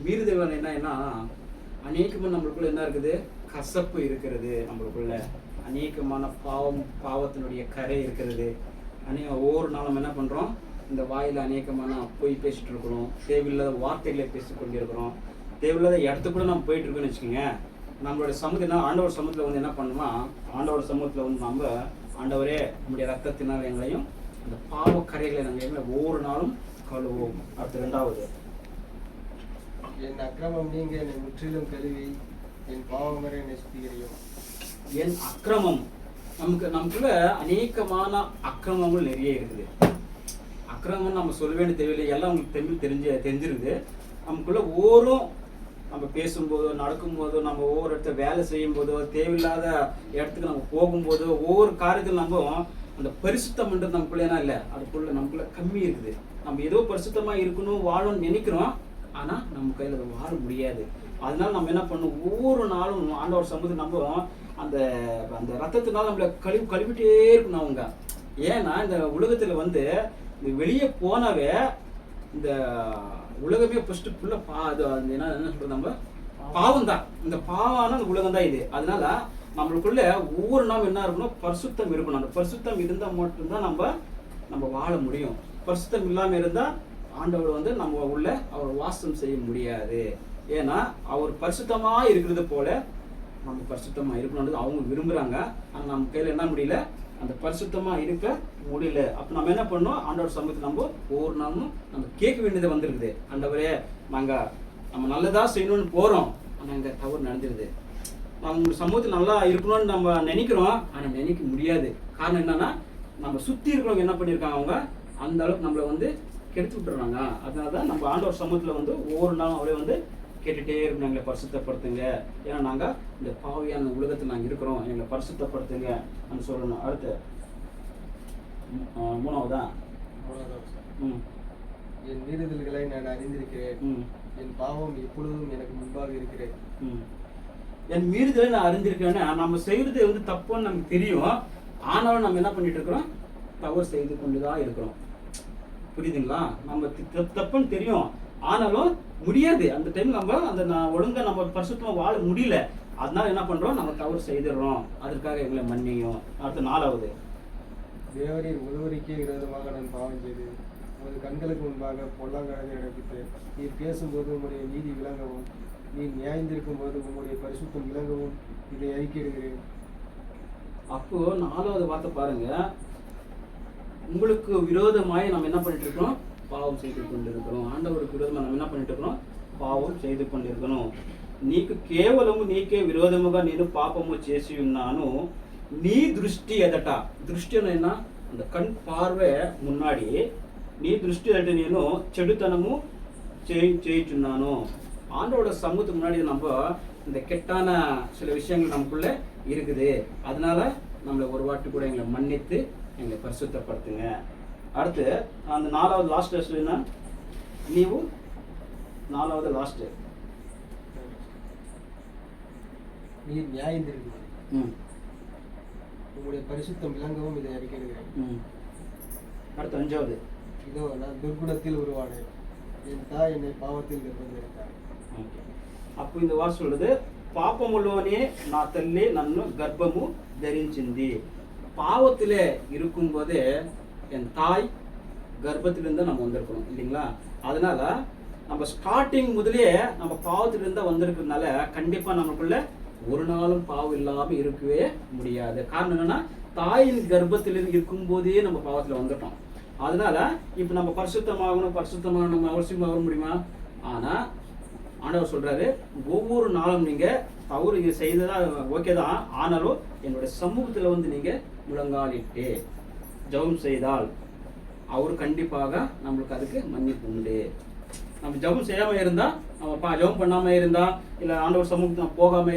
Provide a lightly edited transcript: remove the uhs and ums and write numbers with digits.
மீறுதல் என்னன்னா அநேகமாக நம்மளுக்குள்ள என்ன இருக்குது, கசப்பு இருக்கிறது, நம்மளுக்குள்ள அநேகமான பாவத்தினுடைய கரை இருக்கிறது. ஒவ்வொரு நாளும் என்ன பண்ணுறோம், இந்த வாயில் அநேகமான போய் பேசிட்டு இருக்கிறோம், தேவையில்லாத வார்த்தைகளை பேசிக்கொண்டிருக்கிறோம், தேவையில்லாத இடத்துக்கு கூட நம்ம போயிட்டு இருக்கோம்னு வச்சுக்கோங்க. நம்மளுடைய சமூகத்தினா ஆண்டவர் சமூகத்தில் வந்து என்ன பண்ணுமா, ஆண்டவர் சமூகத்தில் வந்து நம்ம ஆண்டவரே நம்முடைய ரத்தத்தினால் எங்களையும் அந்த பாவ கரைகளை நாங்கள் ஒவ்வொரு நாளும் கழுவோம். அடுத்து ரெண்டாவது, என் அக்கிரமம் நீங்க என்னை முற்றிலும் கழுவி என் பாவம் வரை என்னை சுத்திகரியும். என் அக்கிரமம், நமக்குள்ள அநேகமான அக்கிரமங்கள் நிறைய இருக்குது. அக்கிரமம் நம்ம சொல்ல வேண்டிய தேவையில்லை, எல்லாம் உங்களுக்கு தெரிஞ்சிருக்குது. நமக்குள்ள ஓரும் நம்ம பேசும்போதோ நடக்கும்போதோ நம்ம ஒவ்வொரு இடத்துல வேலை செய்யும் போதோ தேவையில்லாத இடத்துக்கு நம்ம போகும்போதோ ஒவ்வொரு காரியத்தில் நம்ம அந்த பரிசுத்தம்ன்றது நமக்குள்ள ஏன்னா இல்லை, அதுக்குள்ள நமக்குள்ள கம்மி இருக்குது. நம்ம ஏதோ பரிசுத்தமாக இருக்கணும் வாழணும்னு நினைக்கிறோம், ஆனால் நம்ம கையில் அதை வாழ முடியாது. அதனால நம்ம என்ன பண்ணணும், ஒவ்வொரு நாளும் ஆண்டவர் சமூகத்தை நம்ம அந்த அந்த ரத்தத்தினால நம்மளை கழுவிட்டே இருக்கணும் அவங்க. ஏன்னா இந்த உலகத்தில் வந்து வெளியே போனவே இந்த உலகமே ஃபர்ஸ்ட் ஃபுல்லாக என்ன சொல்றது, நம்ம பாவம் தான். இந்த பாவம்னா அந்த உலகம் தான் இது. அதனால நம்மளுக்குள்ள ஒவ்வொரு நாளும் என்ன இருக்கணும், பரிசுத்தம் இருக்கணும். அந்த பரிசுத்தம் இருந்தால் மட்டும்தான் நம்ம வாழ முடியும். பரிசுத்தம் இல்லாமல் இருந்தால் ஆண்டவர் வந்து நம்ம உள்ள அவர் வாசம் செய்ய முடியாது. ஏன்னா அவர் பரிசுத்தமாக இருக்கிறது போல நம்ம பரிசுத்தமாக இருக்கணும்ன்றது அவங்க விரும்புகிறாங்க. ஆனால் நம்ம கையில் என்ன முடியல, அந்த பரிசுத்தமாக இருக்க முடியல. அப்போ நம்ம என்ன பண்ணோம், ஆண்டவர் சமூகத்தை நம்ம ஒவ்வொரு நாளும் நம்ம கேட்க வேண்டியது வந்துருக்குது. ஆண்டவரே நம்ம நல்லதாக செய்யணும்னு போகிறோம், ஆனால் இங்கே தவறு நடந்துருது. நம்ம சமூகத்தில் நல்லா இருக்கணும்னு நம்ம நினைக்கிறோம், ஆனால் நினைக்க முடியாது. காரணம் என்னன்னா, நம்ம சுற்றி இருக்கிறவங்க என்ன பண்ணியிருக்காங்க, அவங்க அந்த அளவுக்கு நம்மளை வந்து கெடுத்து விட்டுறாங்க. அதனால தான் நம்ம ஆண்டவர் சமூகத்தில் வந்து ஒவ்வொரு நாளும் அவரே வந்து கேட்டுகிட்டே இருக்கணும், எங்களை பரிசுத்தப்படுத்துங்க. ஏன்னா நாங்கள் இந்த பாவியான உலகத்தில் நாங்கள் இருக்கிறோம், எங்களை பரிசுத்தப்படுத்துங்க அப்படின்னு சொல்லணும். அடுத்து மூணாவதா, என் மீறுதல்களை நான் அறிந்திருக்கிறேன், என் பாவம் எப்பொழுதும் எனக்கு முன்பாக இருக்கிறேன். என் மீறுதலை நான் அறிந்திருக்கேன்னா, நம்ம செய்யறது வந்து தப்புன்னு நமக்கு தெரியும், ஆனாலும் நம்ம என்ன பண்ணிட்டு இருக்கிறோம், தவறு செய்து கொண்டுதான் இருக்கிறோம். புரியுதுங்களா? நம்ம தப்புன்னு தெரியும், ஆனாலும் முடியாது. அந்த டைம் நம்ம அந்த ஒழுங்கா நம்ம பரிசுத்தமா வாழ முடியல. அதனால என்ன பண்றோம், நம்ம தவறு செய்துடுறோம். அதற்காக எங்களை மன்னியும். அடுத்த நாலாவது, தேவரின் ஒருவருக்கே விரோதமாக நான் பாவம் செய்து உமது கண்களுக்கு முன்பாக பொல்லாங்காரத்தை நடப்பித்தேன். நீர் பேசும்போது உங்களுடைய நீதி விளங்கவும், நீ நியாயந்திருக்கும் போது உங்களுடைய பரிசுத்தம் விளங்கவும் இதை அறிக்கையிடுகிறேன். அப்போ நாலாவது வார்த்தை பாருங்க, உங்களுக்கு விரோதமாய் நம்ம என்ன பண்ணிட்டு இருக்கிறோம், பாவம் செய்து கொண்டிருக்கிறோம். ஆண்டவருக்கு விரோதமாக நம்ம என்ன பண்ணிட்டு இருக்கிறோம், பாவம் செய்து கொண்டிருக்கணும். నీకు కేవలము నీకే విరోధముగా నేను పాపము చేసి ఉన్నాను, నీ దృష్టి ఎదట. దృష్టి అయినా அந்த கண் பார்வை முன்னாடி நீ திருஷ்டி எதట నేను చెడుతనము చేయుచున్నాను. ஆண்டோட சமூகத்துக்கு முன்னாடி நம்ம இந்த கெட்டான சில விஷயங்கள் நமக்குள்ள இருக்குது. அதனால நம்மளை ஒரு வாட்டி கூட எங்களை மன்னித்து எங்களை பரிசுத்தப்படுத்துங்க. அடுத்து அந்த நாலாவது லாஸ்ட் என்ன, நீவு நாலாவது லாஸ்ட், நீர் நியாயந்திருக்கிறீர், உங்களுடைய பரிசுத்தம் விளங்கவும் இதை அறிக்கையிடுகிறேன். அடுத்து அஞ்சாவது, இதோ நான் துர்குணத்தில் உருவானேன், என் தாய் என்னை பாவத்தில் நிர்பந்தித்தார். அப்போ இந்த வார்த்தை சொல்றது, పాపములోనే నా తల్లి నన్ను గర్భము ధరించింది. பாவத்திலே இருக்கும்போதே என் தாய் கர்ப்பத்திலிருந்து நம்ம வந்திருக்கணும் இல்லைங்களா? அதனால நம்ம ஸ்டார்டிங் முதலே நம்ம பாவத்திலிருந்து வந்திருக்கிறதுனால கண்டிப்பா நமக்குள்ள ஒரு நாளும் பாவம் இல்லாம இருக்கவே முடியாது. காரணம் என்னன்னா, தாயின் கர்ப்பத்தில் இருக்கும் போதே நம்ம பாவத்துல வந்துட்டோம். அதனால இப்ப நம்ம பரிசுத்தமாக நம்ம அவசியமாக வர முடியுமா? ஆனா ஆண்டவர் சொல்றாரு, ஒவ்வொரு நாளும் நீங்க தவறு செய்ததா ஓகே தான், ஆனாலும் என்னுடைய சமூகத்துல வந்து நீங்க முழங்காலிட்டு ஜெபம் செய்தால் அவர் கண்டிப்பாக நம்மளுக்கு அதுக்கு மன்னிப்பு உண்டு. நம்ம ஜெபம் செய்யாம இருந்தா, நம்ம ஜெபம் பண்ணாம இருந்தா, இல்ல ஆண்டவர் சமூகத்துக்கு போகாம இருந்தா